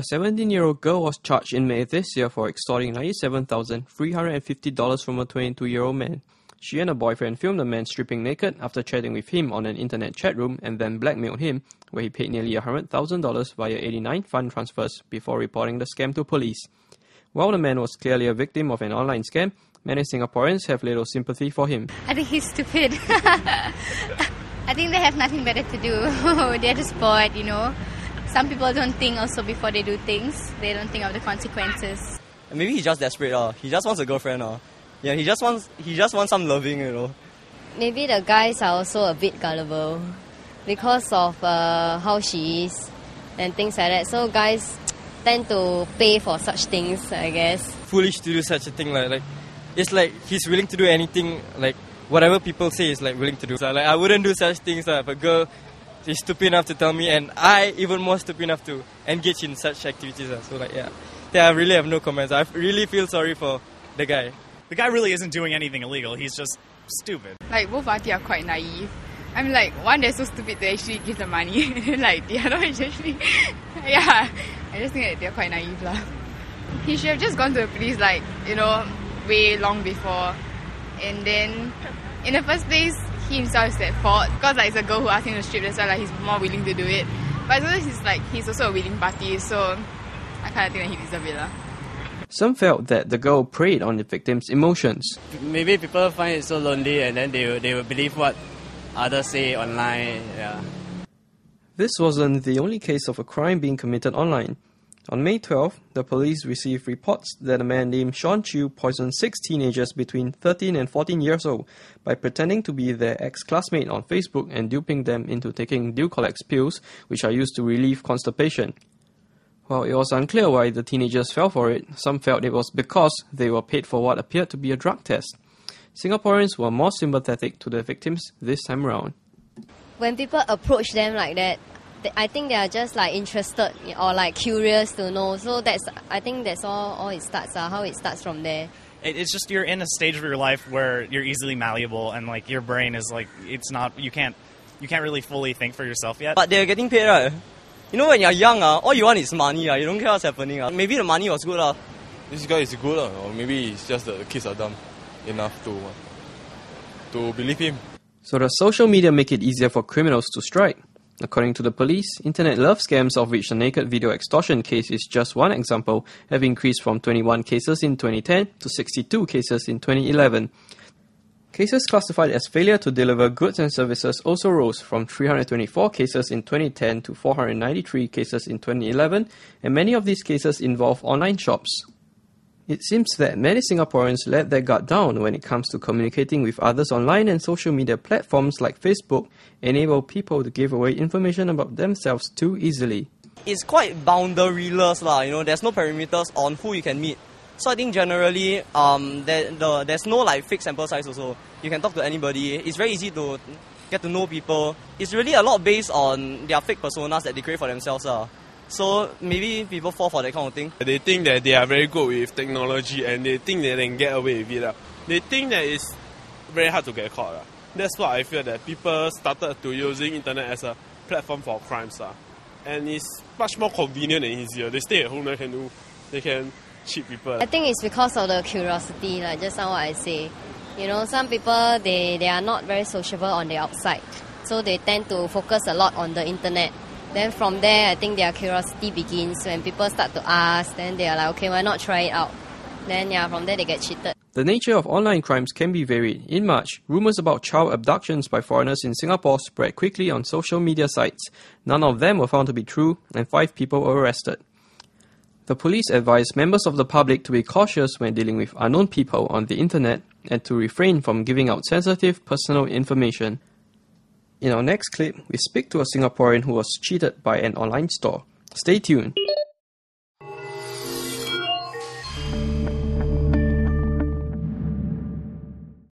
A 17-year-old girl was charged in May this year for extorting $97,350 from a 22-year-old man. She and her boyfriend filmed the man stripping naked after chatting with him on an internet chat room and then blackmailed him, where he paid nearly $100,000 via 89 fund transfers before reporting the scam to police. While the man was clearly a victim of an online scam, many Singaporeans have little sympathy for him. I think he's stupid. I think they have nothing better to do. They're just bored, you know. Some people don't think also before they do things. They don't think of the consequences. Maybe he's just desperate. He just wants a girlfriend. Yeah, he just wants some loving, you know. Maybe the guys are also a bit gullible because of how she is and things like that. So guys tend to pay for such things, I guess. Foolish to do such a thing. Like it's like he's willing to do anything. Like whatever people say is like willing to do. So like I wouldn't do such things. If a girl is stupid enough to tell me, and I even more stupid enough to engage in such activities. So like yeah, I really have no comments. I really feel sorry for the guy. The guy really isn't doing anything illegal. He's just stupid. Like both parties are quite naive. I mean, like one they're so stupid to actually give the money, like the other one is actually, yeah. I just think that they're quite naive lah. He should have just gone to the police, like you know, way long before, and then in the first place, he himself is at fault because like it's a girl who asked him to strip. That's why like he's more willing to do it. But he's also a willing party, so I kind of think that he deserves it lah. Some felt that the girl preyed on the victim's emotions. Maybe people find it so lonely and then they will believe what others say online. Yeah. This wasn't the only case of a crime being committed online. On May 12, the police received reports that a man named Sean Chew poisoned 6 teenagers between 13 and 14 years old by pretending to be their ex-classmate on Facebook and duping them into taking Dulcolex pills, which are used to relieve constipation. While it was unclear why the teenagers fell for it, some felt it was because they were paid for what appeared to be a drug test. Singaporeans were more sympathetic to the victims this time around. When people approach them like that, I think they are just like interested or like curious to know. So I think that's all it starts, how it starts from there. It's just you're in a stage of your life where you're easily malleable and like your brain is like, it's not, you can't really fully think for yourself yet. But they're getting paid, right? You know, when you're young, all you want is money. You don't care what's happening. Maybe the money was good. This guy is good, or maybe it's just the kids are dumb enough to believe him. So does social media make it easier for criminals to strike? According to the police, internet love scams, of which the naked video extortion case is just one example, have increased from 21 cases in 2010 to 62 cases in 2011. Cases classified as failure to deliver goods and services also rose from 324 cases in 2010 to 493 cases in 2011, and many of these cases involve online shops. It seems that many Singaporeans let their guard down when it comes to communicating with others online, and social media platforms like Facebook enable people to give away information about themselves too easily. It's quite boundaryless lah. You know, there's no perimeters on who you can meet. So I think generally, there's no like fixed sample size also. You can talk to anybody. It's very easy to get to know people. It's really a lot based on their fake personas that they create for themselves. So maybe people fall for that kind of thing. They think that they are very good with technology and they think that they can get away with it. They think that it's very hard to get caught. That's why I feel that people started to using internet as a platform for crimes. And it's much more convenient and easier. They stay at home, they can cheat people. I think it's because of the curiosity, like just now what I say. You know, some people, they are not very sociable on the outside. So they tend to focus a lot on the internet. Then from there, I think their curiosity begins. When people start to ask, then they are like, okay, why not try it out? Then yeah, from there they get cheated. The nature of online crimes can be varied. In March, rumours about child abductions by foreigners in Singapore spread quickly on social media sites. None of them were found to be true, and 5 people were arrested. The police advised members of the public to be cautious when dealing with unknown people on the internet and to refrain from giving out sensitive personal information. In our next clip, we speak to a Singaporean who was cheated by an online store. Stay tuned.